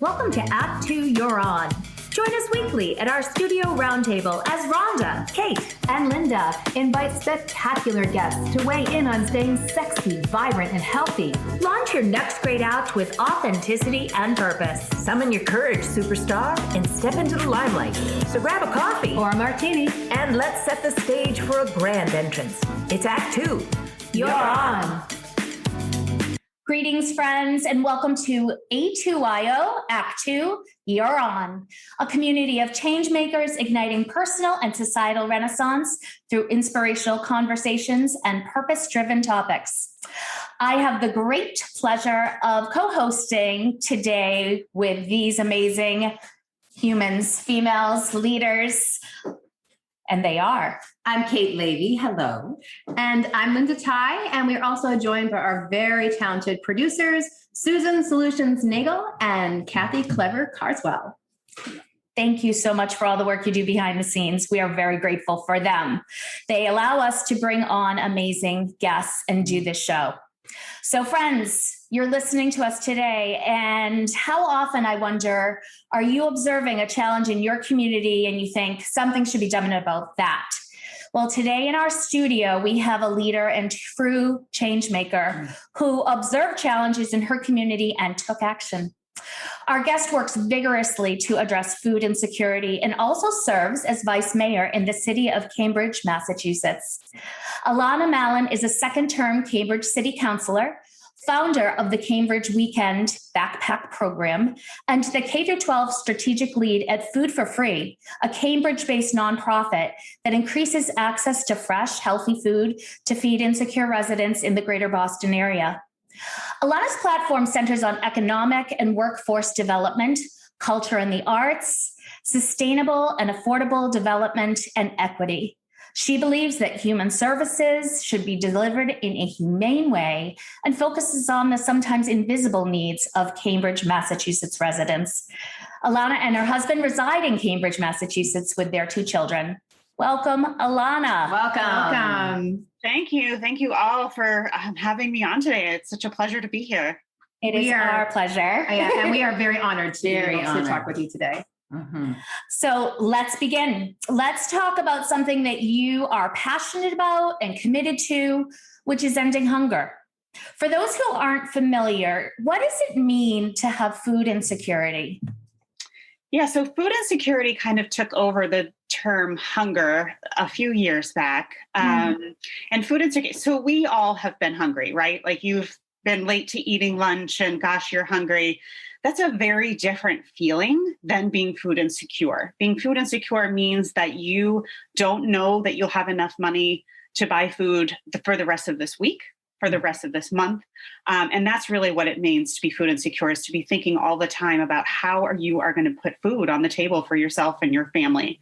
Welcome to Act 2, You're On. Join us weekly at our studio roundtable as Rhonda, Kate, and Linda invite spectacular guests to weigh in on staying sexy, vibrant, and healthy. Launch your next great act with authenticity and purpose. Summon your courage, superstar, and step into the limelight. So grab a coffee or a martini and let's set the stage for a grand entrance. It's Act 2. You're on. Greetings, friends, and welcome to A2IO, Act 2, You're On, a community of change makers igniting personal and societal renaissance through inspirational conversations and purpose-driven topics. I have the great pleasure of co-hosting today with these amazing humans, females, leaders, and they are. I'm Kate Levy. Hello. And I'm Linda Ty. And we're also joined by our very talented producers, Susan Solutions Nagel and Kathy Clever Carswell. Thank you so much for all the work you do behind the scenes. We are very grateful for them. They allow us to bring on amazing guests and do this show. So friends, you're listening to us today, and how often, I wonder, are you observing a challenge in your community and you think something should be done about that? Well, today in our studio, we have a leader and true change maker who observed challenges in her community and took action. Our guest works vigorously to address food insecurity and also serves as vice mayor in the city of Cambridge, Massachusetts. Alanna Mallon is a second-term Cambridge City Councilor, founder of the Cambridge Weekend Backpack Program, and the K-12 strategic lead at Food for Free, a Cambridge-based nonprofit that increases access to fresh, healthy food to feed insecure residents in the greater Boston area. Alanna's platform centers on economic and workforce development, culture and the arts, sustainable and affordable development, and equity. She believes that human services should be delivered in a humane way and focuses on the sometimes invisible needs of Cambridge, Massachusetts residents. Alanna and her husband reside in Cambridge, Massachusetts with their 2 children. Welcome, Alanna. Welcome. Thank you. Thank you all for having me on today. It's such a pleasure to be here. It is our pleasure. And we are very honored to be able honored to talk with you today. Mm-hmm. So let's begin. Let's talk about something that you are passionate about and committed to, which is ending hunger. For those who aren't familiar, what does it mean to have food insecurity? Yeah, so food insecurity kind of took over the term hunger a few years back. And food insecurity, so we all have been hungry, right? Like you've been late to eating lunch and gosh, you're hungry. That's a very different feeling than being food insecure. Being food insecure means that you don't know that you'll have enough money to buy food for the rest of this week, for the rest of this month. And that's really what it means to be food insecure, is to be thinking all the time about how you are going to put food on the table for yourself and your family.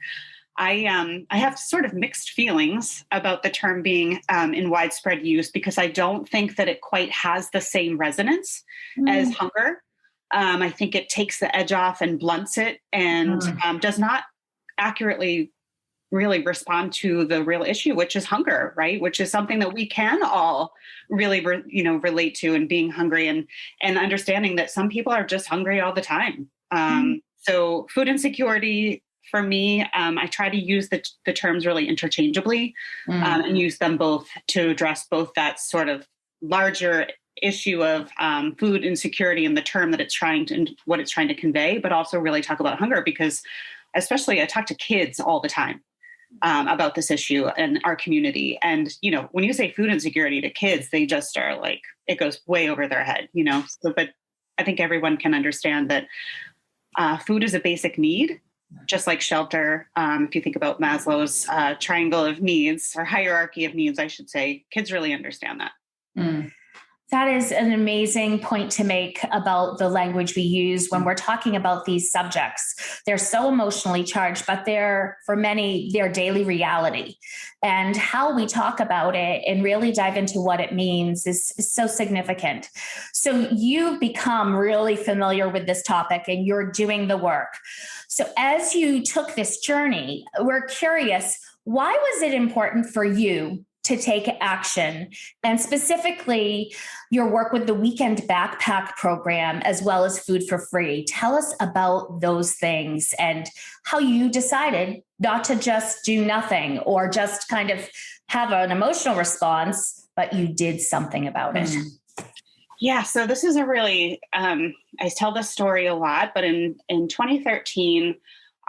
I have sort of mixed feelings about the term being in widespread use, because I don't think that it quite has the same resonance as hunger. I think it takes the edge off and blunts it and does not accurately really respond to the real issue, which is hunger, right? Which is something that we can all really, relate to, and being hungry and understanding that some people are just hungry all the time. So food insecurity for me, I try to use the terms really interchangeably and use them both to address both that sort of larger issue of food insecurity and the term that what it's trying to convey, but also really talk about hunger, because especially I talk to kids all the time about this issue in our community. And, when you say food insecurity to kids, they just are like, it goes way over their head, So, but I think everyone can understand that food is a basic need, just like shelter. If you think about Maslow's triangle of needs, or hierarchy of needs, I should say, kids really understand that. That is an amazing point to make about the language we use when we're talking about these subjects. They're so emotionally charged, but they're, for many, their daily reality. And how we talk about it and really dive into what it means is so significant. So you've become really familiar with this topic and you're doing the work. So as you took this journey, we're curious, why was it important for you to take action, and specifically your work with the weekend backpack program, as well as food for free. Tell us about those things and how you decided not to just do nothing or just kind of have an emotional response, but you did something about it. Yeah, so this is a really, I tell this story a lot, but in 2013,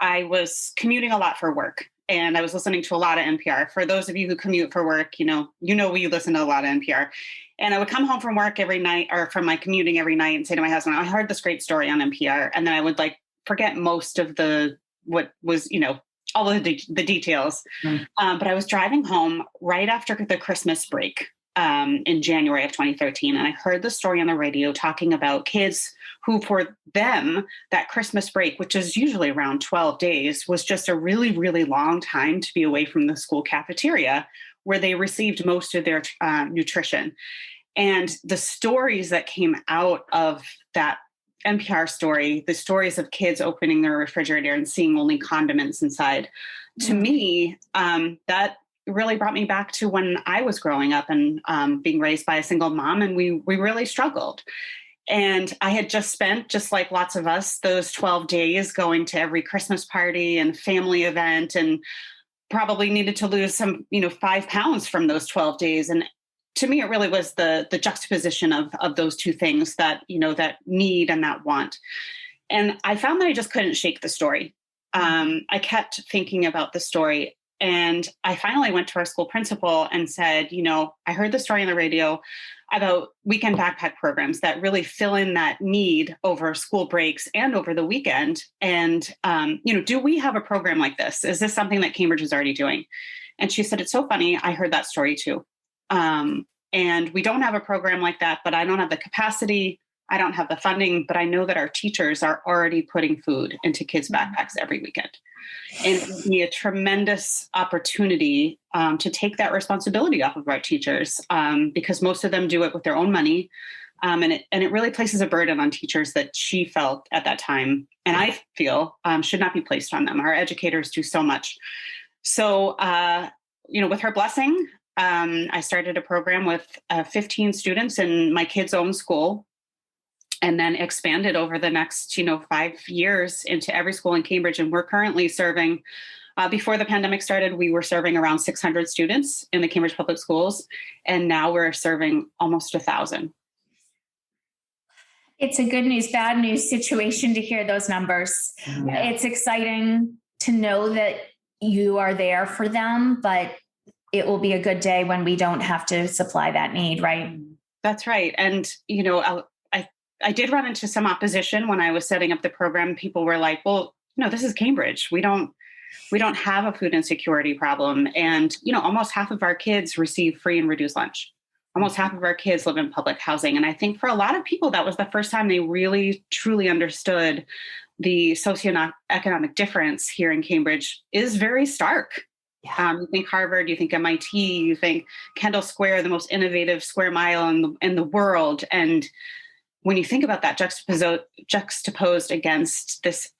I was commuting a lot for work. And I was listening to a lot of NPR. For those of you who commute for work, you know we listen to a lot of NPR. And I would come home from work every night, or from my commuting every night, and say to my husband, I heard this great story on NPR. And then I would forget most of what was, all of the details. But I was driving home right after the Christmas break in January of 2013. And I heard the story on the radio talking about kids who, for them, that Christmas break, which is usually around 12 days, was just a really, really long time to be away from the school cafeteria where they received most of their nutrition. And the stories that came out of that NPR story, the stories of kids opening their refrigerator and seeing only condiments inside, to me, that really brought me back to when I was growing up and being raised by a single mom, and we really struggled. And I had just spent, just like lots of us, those 12 days going to every Christmas party and family event, and probably needed to lose some, 5 pounds from those 12 days. And to me, it really was the juxtaposition of those two things, that, that need and that want. And I found that I just couldn't shake the story. I kept thinking about the story. And I finally went to our school principal and said, I heard the story on the radio about weekend backpack programs that really fill in that need over school breaks and over the weekend. And, do we have a program like this? Is this something that Cambridge is already doing? And she said, it's so funny. I heard that story too. And we don't have a program like that, but I don't have the capacity. I don't have the funding, but I know that our teachers are already putting food into kids' backpacks every weekend. And it would be a tremendous opportunity to take that responsibility off of our teachers, because most of them do it with their own money. And it really places a burden on teachers that she felt at that time, and I feel should not be placed on them. Our educators do so much. So, with her blessing, I started a program with 15 students in my kids' own school, and then expanded over the next, 5 years into every school in Cambridge. And we're currently serving, before the pandemic started, we were serving around 600 students in the Cambridge Public Schools. And now we're serving almost 1,000. It's a good news, bad news situation to hear those numbers. Yeah. It's exciting to know that you are there for them, but it will be a good day when we don't have to supply that need, right? That's right. And, I did run into some opposition when I was setting up the program. People were like, well, this is Cambridge. We don't have a food insecurity problem. And, almost half of our kids receive free and reduced lunch. Almost half of our kids live in public housing. And I think for a lot of people, that was the first time they really, truly understood the socioeconomic difference here in Cambridge is very stark. Yeah. You think Harvard, you think MIT, you think Kendall Square, the most innovative square mile in the world. And when you think about that juxtaposed against this,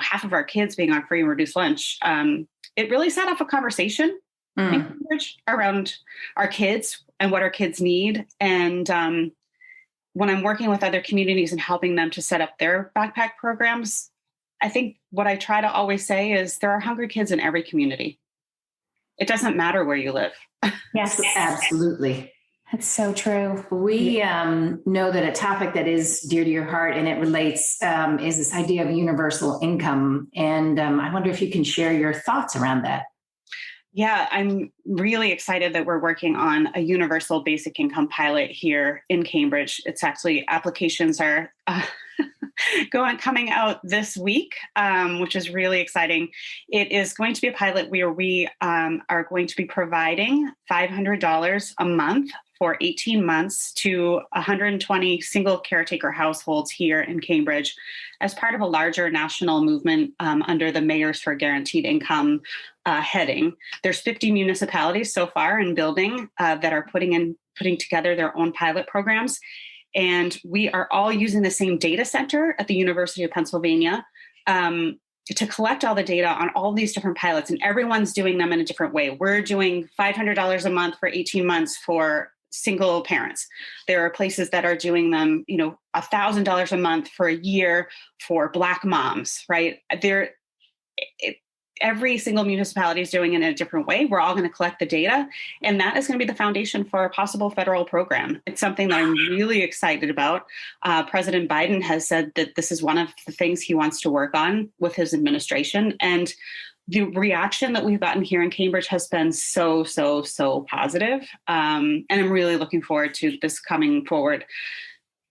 half of our kids being on free and reduced lunch, it really set off a conversation in Cambridge around our kids and what our kids need. And when I'm working with other communities and helping them to set up their backpack programs, I think what I try to always say is there are hungry kids in every community. It doesn't matter where you live. Yes, absolutely. That's so true. We know that a topic that is dear to your heart and it relates is this idea of universal income. And I wonder if you can share your thoughts around that. Yeah, I'm really excited that we're working on a universal basic income pilot here in Cambridge. It's actually, applications are coming out this week, which is really exciting. It is going to be a pilot where we are going to be providing $500 a month for 18 months to 120 single caretaker households here in Cambridge as part of a larger national movement under the Mayors for Guaranteed Income heading. There's 50 municipalities so far in building that are putting together their own pilot programs. And we are all using the same data center at the University of Pennsylvania. to collect all the data on all these different pilots, and everyone's doing them in a different way. We're doing $500 a month for 18 months for single parents. There are places that are doing them, $1,000 a month for a year for Black moms, right? Every single municipality is doing it in a different way. We're all going to collect the data, and that is going to be the foundation for a possible federal program. It's something that I'm really excited about. President Biden has said that this is one of the things he wants to work on with his administration. And the reaction that we've gotten here in Cambridge has been so positive. And I'm really looking forward to this coming forward.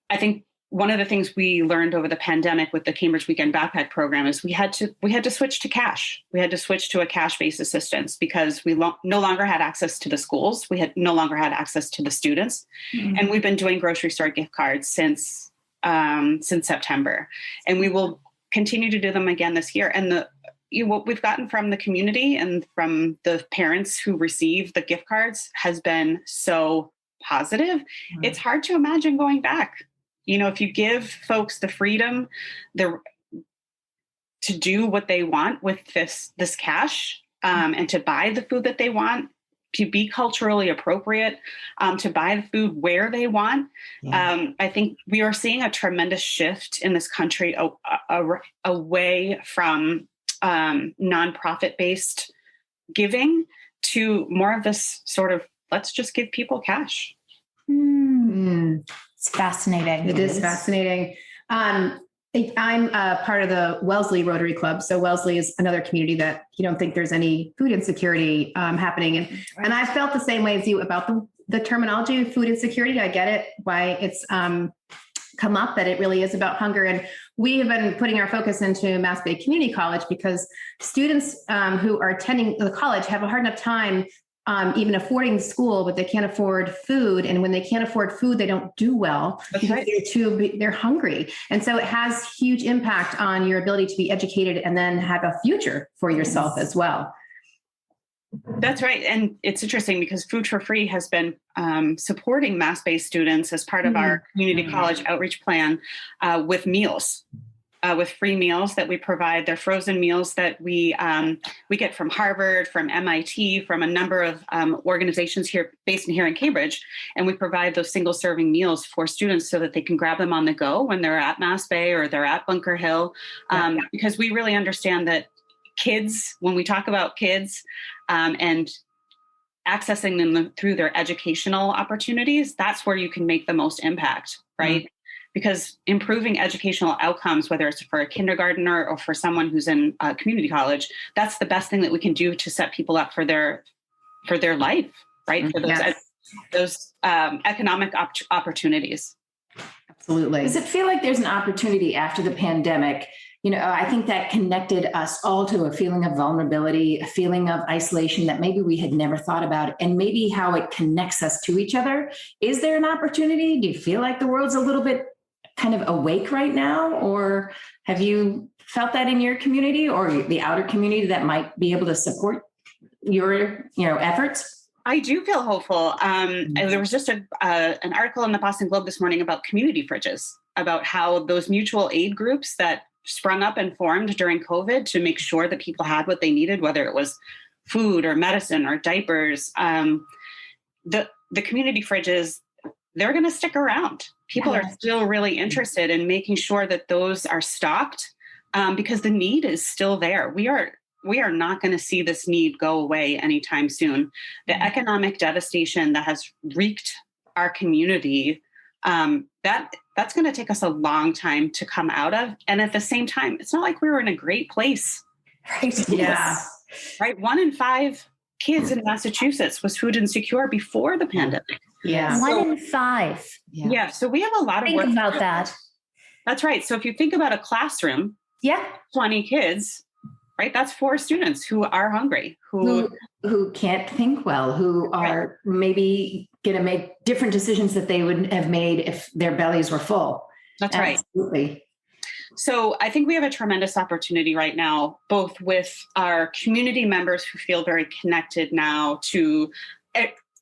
I think one of the things we learned over the pandemic with the Cambridge Weekend Backpack Program is we had to switch to cash. We had to switch to a cash-based assistance because we no longer had access to the schools. We had no longer had access to the students. Mm-hmm. And we've been doing grocery store gift cards since September. And we will continue to do them again this year. And what we've gotten from the community and from the parents who receive the gift cards has been so positive. Mm-hmm. It's hard to imagine going back. If you give folks the freedom to do what they want with this cash, and to buy the food that they want, to be culturally appropriate, to buy the food where they want. Yeah. I think we are seeing a tremendous shift in this country away from nonprofit-based giving to more of this sort of, let's just give people cash. It's fascinating. It is fascinating. I'm part of the Wellesley Rotary Club. So Wellesley is another community that you don't think there's any food insecurity happening. And I felt the same way as you about the terminology of food insecurity. I get it, why it's come up, that it really is about hunger. And we have been putting our focus into Mass Bay Community College because students who are attending the college have a hard enough time even affording school, but they can't afford food. And when they can't afford food, they don't do well. That's right. They're hungry. And so it has huge impact on your ability to be educated and then have a future for yourself as well. That's right. And it's interesting because Food for Free has been supporting Mass-based students as part of our community college outreach plan with meals. With free meals that we provide. They're frozen meals that we get from Harvard, from MIT, from a number of organizations based here in Cambridge. And we provide those single serving meals for students so that they can grab them on the go when they're at Mass Bay or they're at Bunker Hill. Because we really understand that kids, when we talk about kids and accessing them through their educational opportunities, that's where you can make the most impact, right? Mm-hmm. Because improving educational outcomes, whether it's for a kindergartner or for someone who's in community college, that's the best thing that we can do to set people up for their life, right? For those economic opportunities. Absolutely. Does it feel like there's an opportunity after the pandemic? I think that connected us all to a feeling of vulnerability, a feeling of isolation that maybe we had never thought about, and maybe how it connects us to each other. Is there an opportunity? Do you feel like the world's a little bit kind of awake right now? Or have you felt that in your community or the outer community that might be able to support your, efforts? I do feel hopeful. There was just an article in the Boston Globe this morning about community fridges, about how those mutual aid groups that sprung up and formed during COVID to make sure that people had what they needed, whether it was food or medicine or diapers. The community fridges, they're going to stick around. People are still really interested in making sure that those are stocked because the need is still there. We are not going to see this need go away anytime soon. The economic devastation that has wreaked our community, that's going to take us a long time to come out of. And at the same time, it's not like we were in a great place. Right. Yeah. Right. 1 in 5 kids in Massachusetts was food insecure before the pandemic. Yeah. 1 in 5. Yeah. So we have a lot of work about that. That's right. So if you think about a classroom, 20 kids, right? That's 4 students who are hungry, who can't think well, who are maybe going to make different decisions that they wouldn't have made if their bellies were full. That's right. Absolutely. So I think we have a tremendous opportunity right now, both with our community members who feel very connected now to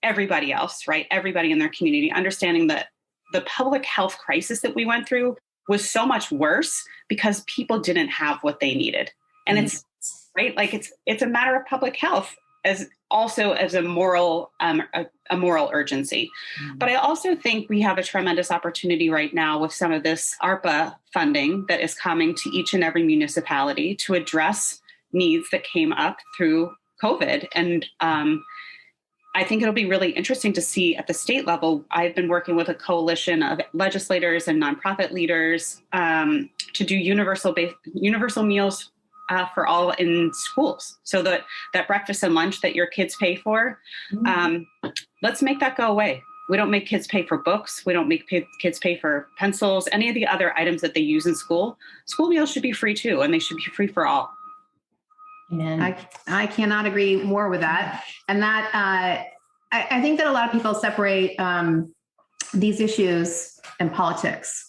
everybody else, right? Everybody in their community, understanding that the public health crisis that we went through was so much worse because people didn't have what they needed. And it's right. Like it's a matter of public health as also as a moral urgency. But I also think we have a tremendous opportunity right now with some of this ARPA funding that is coming to each and every municipality to address needs that came up through COVID. And I think it'll be really interesting to see at the state level. I've been working with a coalition of legislators and nonprofit leaders to do universal meals for all in schools. So that breakfast and lunch that your kids pay for, let's make that go away. We don't make kids pay for books. We don't make kids pay for pencils, any of the other items that they use in school. School meals should be free too, and they should be free for all. Amen. I cannot agree more with that. And that I think that a lot of people separate these issues and politics.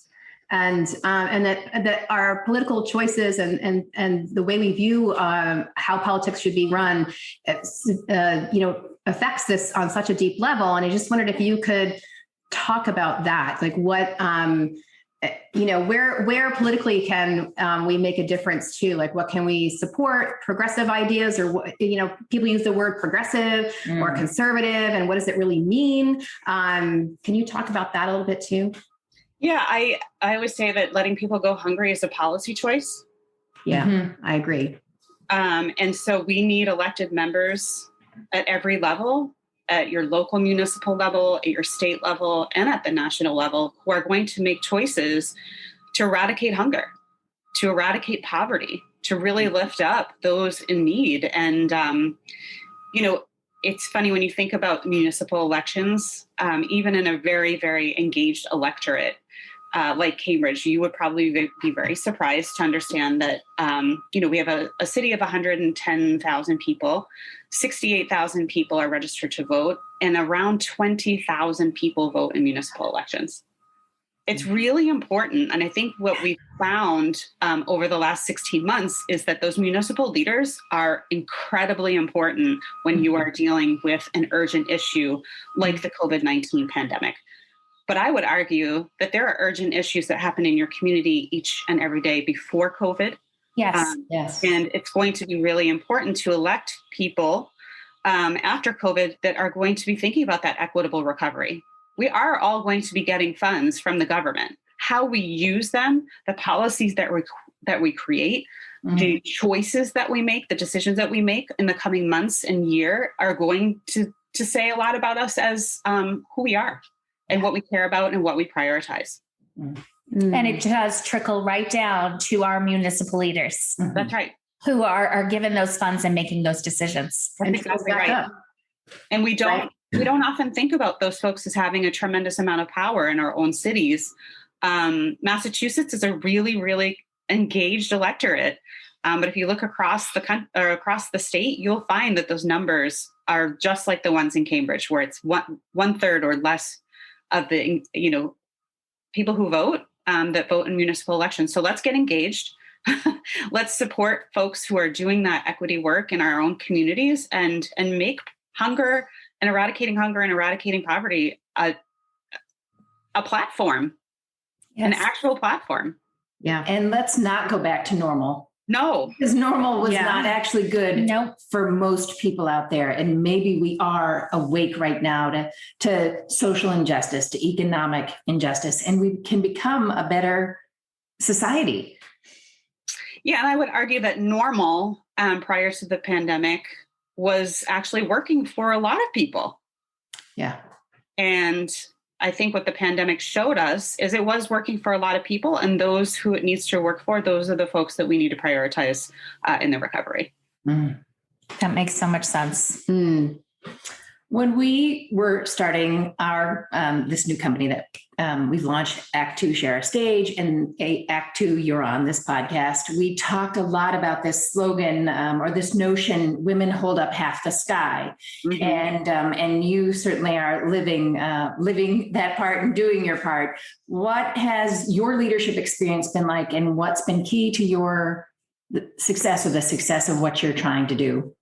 And that our political choices and the way we view how politics should be run, affects this on such a deep level. And I just wondered if you could talk about that, like what, where politically can we make a difference too? Like what can we support progressive ideas, or what, people use the word progressive or conservative, and what does it really mean? Can you talk about that a little bit too? Yeah, I always say that letting people go hungry is a policy choice. Yeah, I agree. And so we need elected members at every level, at your local municipal level, at your state level, and at the national level, who are going to make choices to eradicate hunger, to eradicate poverty, to really lift up those in need. And, it's funny when you think about municipal elections, even in a very, very engaged electorate like Cambridge, you would probably be very surprised to understand that, we have a city of 110,000 people, 68,000 people are registered to vote, and around 20,000 people vote in municipal elections. It's really important. And I think what we've found over the last 16 months is that those municipal leaders are incredibly important when you are dealing with an urgent issue like the COVID-19 pandemic. But I would argue that there are urgent issues that happen in your community each and every day before COVID. Yes. Yes. And it's going to be really important to elect people after COVID that are going to be thinking about that equitable recovery. We are all going to be getting funds from the government. How we use them, the policies that we create, the choices that we make, the decisions that we make in the coming months and year are going to say a lot about us as who we are and what we care about and what we prioritize. And it does trickle right down to our municipal leaders. That's right. Who are given those funds and making those decisions. That's exactly right. And we don't often think about those folks as having a tremendous amount of power in our own cities. Massachusetts is a really, really engaged electorate. But if you look across the state, you'll find that those numbers are just like the ones in Cambridge, where it's one third or less of the people who vote that vote in municipal elections. So let's get engaged. Let's support folks who are doing that equity work in our own communities and make hunger and eradicating poverty a platform, an actual platform. Yeah. And let's not go back to normal. No. Because normal was not actually good for most people out there. And maybe we are awake right now to social injustice, to economic injustice, and we can become a better society. Yeah, and I would argue that normal prior to the pandemic was actually working for a lot of people. Yeah. And I think what the pandemic showed us is it was working for a lot of people, and those who it needs to work for, those are the folks that we need to prioritize in the recovery. That makes so much sense. When we were starting our this new company that we've launched, Act Two, Share a Stage, and Act Two, You're On, this podcast, we talked a lot about this slogan or this notion: women hold up half the sky. And you certainly are living that part and doing your part. What has your leadership experience been like, and what's been key to your success or the success of what you're trying to do?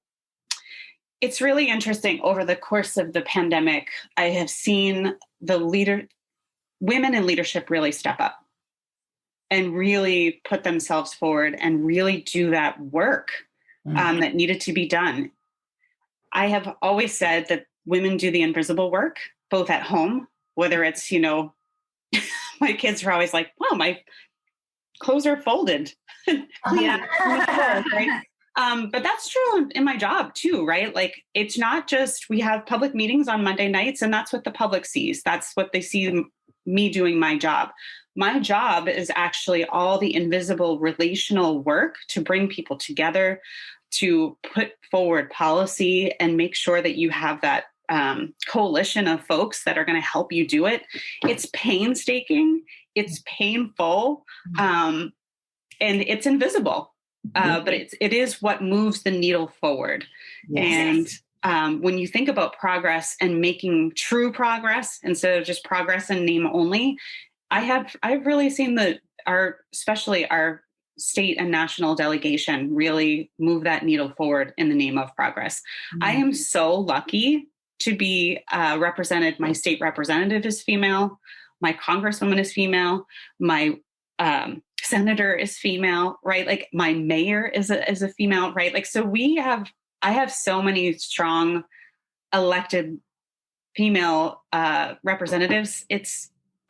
It's really interesting. Over the course of the pandemic, I have seen women in leadership really step up. and really put themselves forward and really do that work that needed to be done. I have always said that women do the invisible work, both at home, whether it's, my kids are always like, wow, my clothes are folded. Right? But that's true in my job too, right? Like, it's not just, we have public meetings on Monday nights and that's what the public sees. That's what they see me doing my job. My job is actually all the invisible relational work to bring people together, to put forward policy and make sure that you have that coalition of folks that are going to help you do it. It's painstaking, it's painful, and it's invisible. But it is what moves the needle forward. Yes. And when you think about progress and making true progress instead of just progress in name only, I've really seen especially our state and national delegation really move that needle forward in the name of progress. Mm-hmm. I am so lucky to be represented. My state representative is female. My congresswoman is female. My senator is female, right? Like, my mayor is a female, right? Like, so I have so many strong elected female representatives.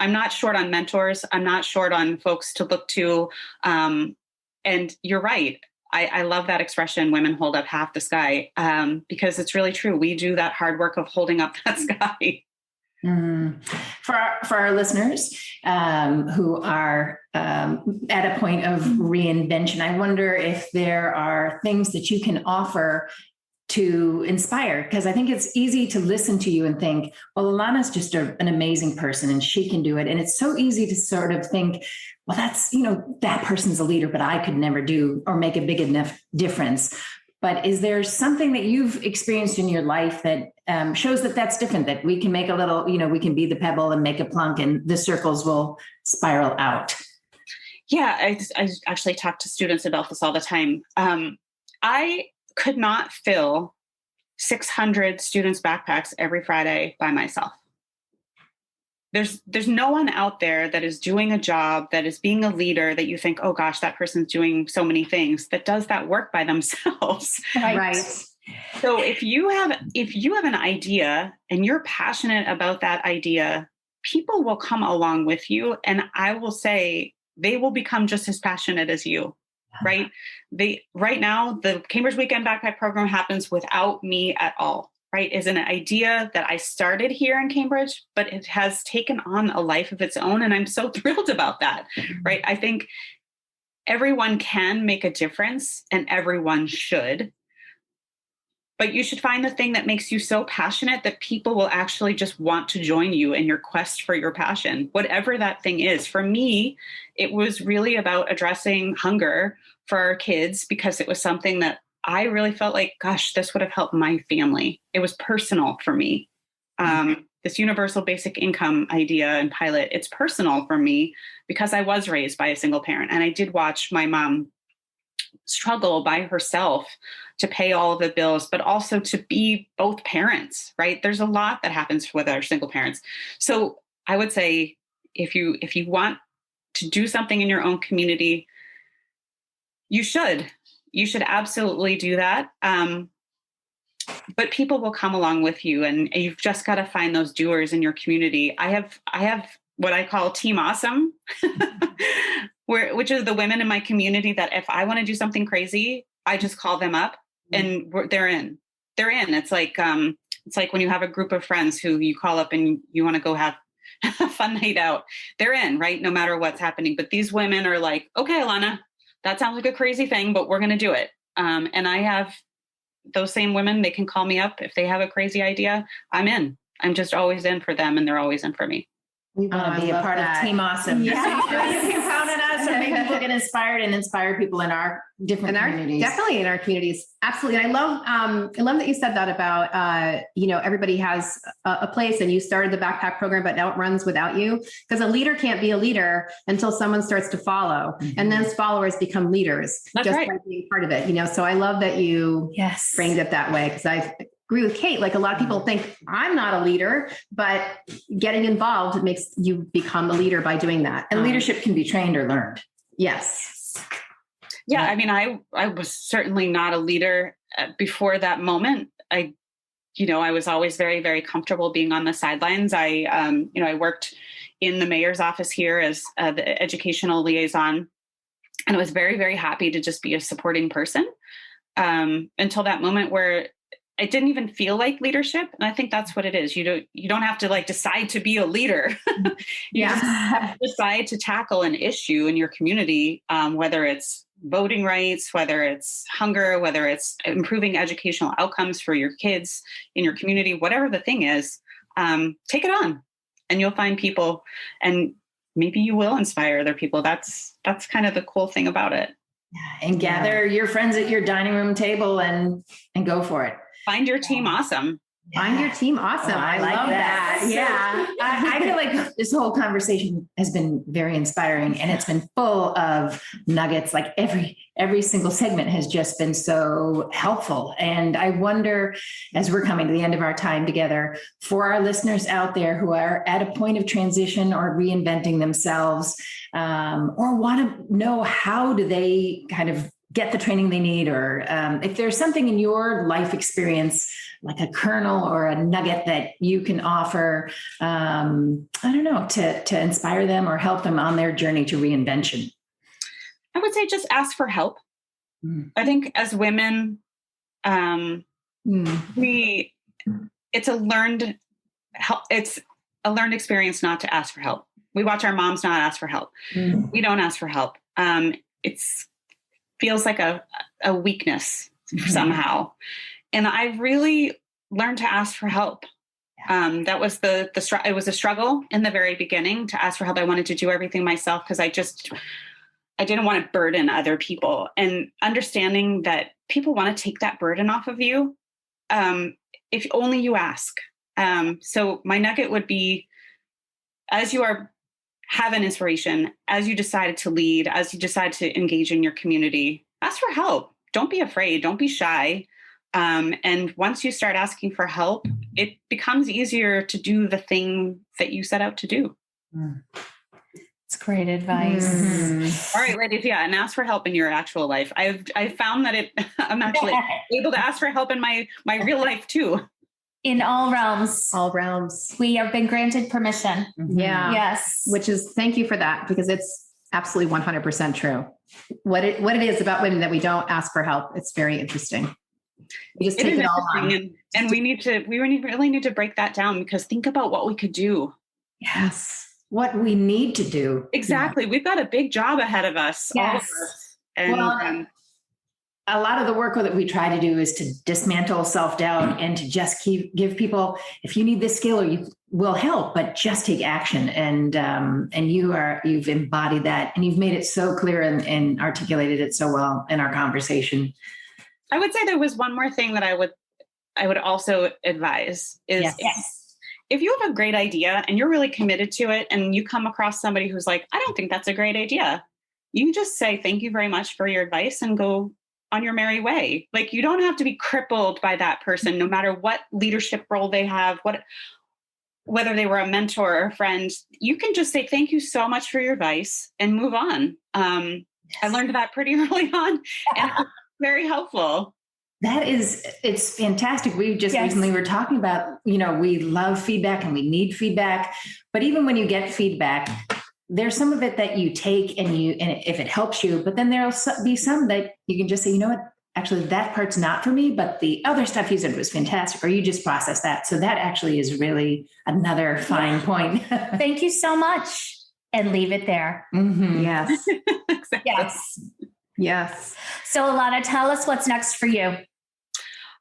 I'm not short on mentors. I'm not short on folks to look to. And you're right. I love that expression, women hold up half the sky, because it's really true. We do that hard work of holding up that sky. Mm. For our listeners who are at a point of reinvention, I wonder if there are things that you can offer to inspire, because I think it's easy to listen to you and think, well, Alanna's just an amazing person and she can do it. And it's so easy to sort of think, well, that's, that person's a leader, but I could never do or make a big enough difference. But is there something that you've experienced in your life that shows that that's different, that we can make a little, we can be the pebble and make a plunk and the circles will spiral out? Yeah, I actually talk to students about this all the time. I could not fill 600 students' backpacks every Friday by myself. There's no one out there that is doing a job, that is being a leader, that you think, oh gosh, that person's doing so many things, that does that work by themselves. Right. So if you have an idea and you're passionate about that idea, people will come along with you. And I will say they will become just as passionate as you. Right. Right now, the Cambridge Weekend Backpack Program happens without me at all. Right. Is an idea that I started here in Cambridge, but it has taken on a life of its own. And I'm so thrilled about that. Right. I think everyone can make a difference and everyone should. But you should find the thing that makes you so passionate that people will actually just want to join you in your quest for your passion, whatever that thing is. For me, it was really about addressing hunger for our kids, because it was something that I really felt like, gosh, this would have helped my family. It was personal for me. This universal basic income idea and pilot, it's personal for me because I was raised by a single parent. And I did watch my mom struggle by herself to pay all of the bills, but also to be both parents, right? There's a lot that happens with our single parents. So I would say, if you want to do something in your own community, you should absolutely do that. But people will come along with you, and you've just got to find those doers in your community. I have what I call Team Awesome, which are the women in my community that if I want to do something crazy, I just call them up and they're in. It's like when you have a group of friends who you call up and you want to go have a fun night out. They're in, right? No matter what's happening. But these women are like, okay, Alanna, that sounds like a crazy thing, but we're going to do it. And I have those same women. They can call me up if they have a crazy idea. I'm in. I'm just always in for them, and they're always in for me. I want to be a part of Team Awesome. Yeah. You can count on us, and maybe we'll get inspired and inspire people in our different communities. Definitely in our communities. Absolutely. And I love that you said that about, everybody has a place, and you started the backpack program, but now it runs without you, because a leader can't be a leader until someone starts to follow, and then followers become leaders. That's just right. by being part of it, so I love that you framed it that way, because agree with Kate. Like a lot of people think I'm not a leader, but getting involved makes you become a leader by doing that. And leadership can be trained or learned. Yes. Yeah. I mean, I was certainly not a leader before that moment. I was always very, very comfortable being on the sidelines. I worked in the mayor's office here as the educational liaison, and I was very, very happy to just be a supporting person until that moment where it didn't even feel like leadership. And I think that's what it is. You don't have to like decide to be a leader. You just have to decide to tackle an issue in your community, whether it's voting rights, whether it's hunger, whether it's improving educational outcomes for your kids in your community, whatever the thing is, take it on and you'll find people, and maybe you will inspire other people. That's kind of the cool thing about it. And gather your friends at your dining room table and go for it. Find your team awesome. Find your team awesome. Oh, I like love that. So, Yeah. I feel like this whole conversation has been very inspiring, and it's been full of nuggets. Like every single segment has just been so helpful. And I wonder, as we're coming to the end of our time together, for our listeners out there who are at a point of transition or reinventing themselves, or want to know how do they kind of get the training they need, or if there's something in your life experience, like a kernel or a nugget that you can offer, I don't know, to inspire them or help them on their journey to reinvention. I would say just ask for help. I think as women, it's a learned experience not to ask for help. We watch our moms not ask for help. We don't ask for help. It's feels like a weakness somehow. And I really learned to ask for help. That was it was a struggle in the very beginning to ask for help. I wanted to do everything myself because I didn't want to burden other people, and understanding that people want to take that burden off of you. If only you ask. So my nugget would be, as you have an inspiration, as you decide to lead, as you decide to engage in your community, ask for help. Don't be afraid. Don't be shy. And once you start asking for help, it becomes easier to do the thing that you set out to do. It's great advice. All right, ladies. Yeah. And ask for help in your actual life. I've found that I'm actually able to ask for help in my real life too. In all realms. All realms. We have been granted permission. Yeah. Yes. Which is, thank you for that, because it's absolutely 100% true. What it is about women that we don't ask for help. It's very interesting. We just take it all on. And we really need to break that down, because think about what we could do. Yes. What we need to do. Exactly. We've got a big job ahead of us. Yes. All of us. And a lot of the work that we try to do is to dismantle self-doubt and to just give people, if you need this skill, or you will help, but just take action. And you've embodied that, and you've made it so clear and articulated it so well in our conversation. I would say there was one more thing that I would also advise is if you have a great idea and you're really committed to it, and you come across somebody who's like, I don't think that's a great idea, you just say, thank you very much for your advice, and go on your merry way. Like, you don't have to be crippled by that person, no matter what leadership role they have, whether they were a mentor or a friend. You can just say, thank you so much for your advice, and move on. I learned that pretty early on, and it's very helpful. It's fantastic. We just recently were talking about, we love feedback and we need feedback, but even when you get feedback, there's some of it that you take and if it helps you, but then there'll be some that you can just say, you know what, actually that part's not for me, but the other stuff you said was fantastic, or you just process that. So that actually is really another fine point. Thank you so much. And leave it there. Mm-hmm. Yes. Exactly. Yes. Yes. So Alanna, tell us what's next for you.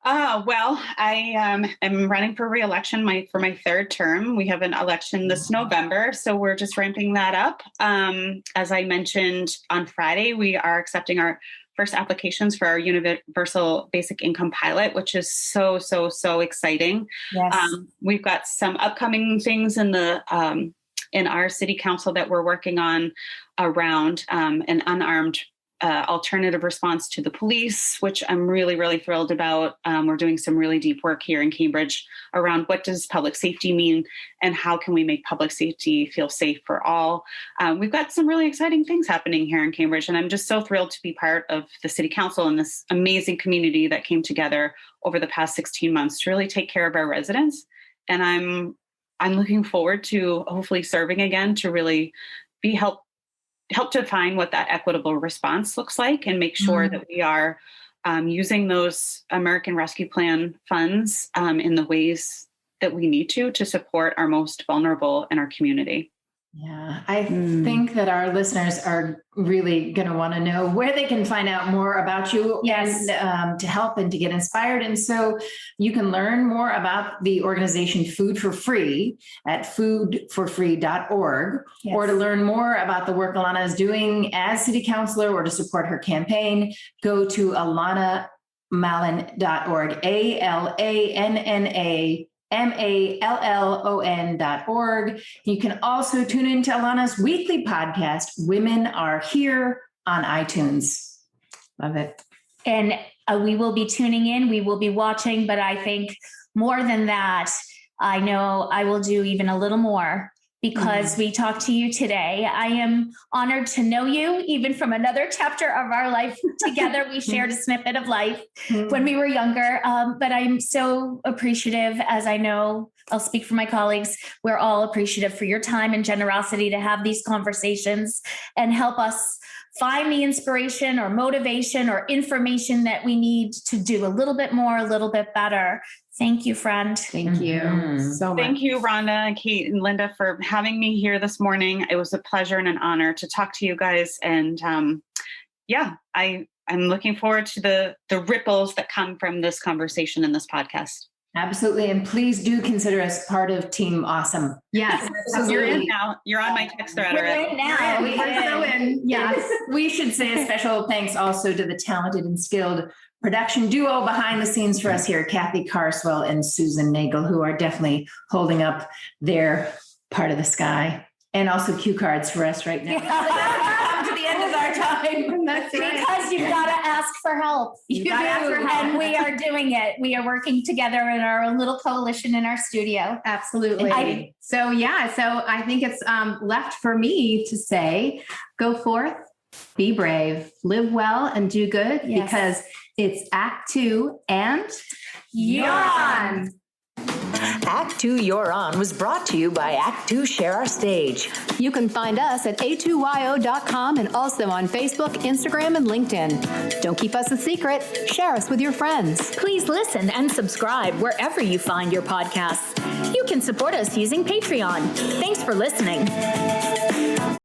Well, I am running for re-election for my third term. We have an election this November, so we're just ramping that up. As I mentioned on Friday, we are accepting our first applications for our universal basic income pilot, which is so, so, so exciting. Yes. We've got some upcoming things in our city council that we're working on around an unarmed alternative response to the police, which I'm really, really thrilled about. We're doing some really deep work here in Cambridge around what does public safety mean and how can we make public safety feel safe for all. We've got some really exciting things happening here in Cambridge, and I'm just so thrilled to be part of the City Council and this amazing community that came together over the past 16 months to really take care of our residents. And I'm looking forward to hopefully serving again to really help define what that equitable response looks like and make sure that we are using those American Rescue Plan funds in the ways that we need to support our most vulnerable in our community. Yeah, I think that our listeners are really going to want to know where they can find out more about you and to help and to get inspired. And so you can learn more about the organization Food for Free at foodforfree.org, or to learn more about the work Alanna is doing as city councilor or to support her campaign, go to alannamallon.org, ALANNAMALLON.org. You can also tune into Alanna's weekly podcast, Women Are Here, on iTunes. Love it. And we will be tuning in, we will be watching, but I think more than that, I know I will do even a little more because we talked to you today. I am honored to know you, even from another chapter of our life together. We shared a snippet of life when we were younger, but I'm so appreciative, as I know, I'll speak for my colleagues, we're all appreciative for your time and generosity to have these conversations and help us find the inspiration or motivation or information that we need to do a little bit more, a little bit better. Thank you, friend. Thank you so much. Thank you, Rhonda, Kate, and Linda, for having me here this morning. It was a pleasure and an honor to talk to you guys. And I'm looking forward to the ripples that come from this conversation in this podcast. Absolutely. And please do consider us part of Team Awesome. Yes. So you're in now. You're on my text thread already. We're in now. We're so in. Yes. We should say a special thanks also to the talented and skilled production duo behind the scenes for us here, Kathy Carswell and Susan Nagel, who are definitely holding up their part of the sky. And also cue cards for us right now. Come to the end of our time. That's right. Because you've got to ask for help. You gotta ask for help. And we are doing it. We are working together in our own little coalition in our studio. Absolutely. So I think it's left for me to say, go forth, be brave, live well, and do good, because it's Act 2 and You're on. Act 2 You're On was brought to you by Act 2 Share Our Stage. You can find us at a2yo.com and also on Facebook, Instagram, and LinkedIn. Don't keep us a secret. Share us with your friends. Please listen and subscribe wherever you find your podcasts. You can support us using Patreon. Thanks for listening.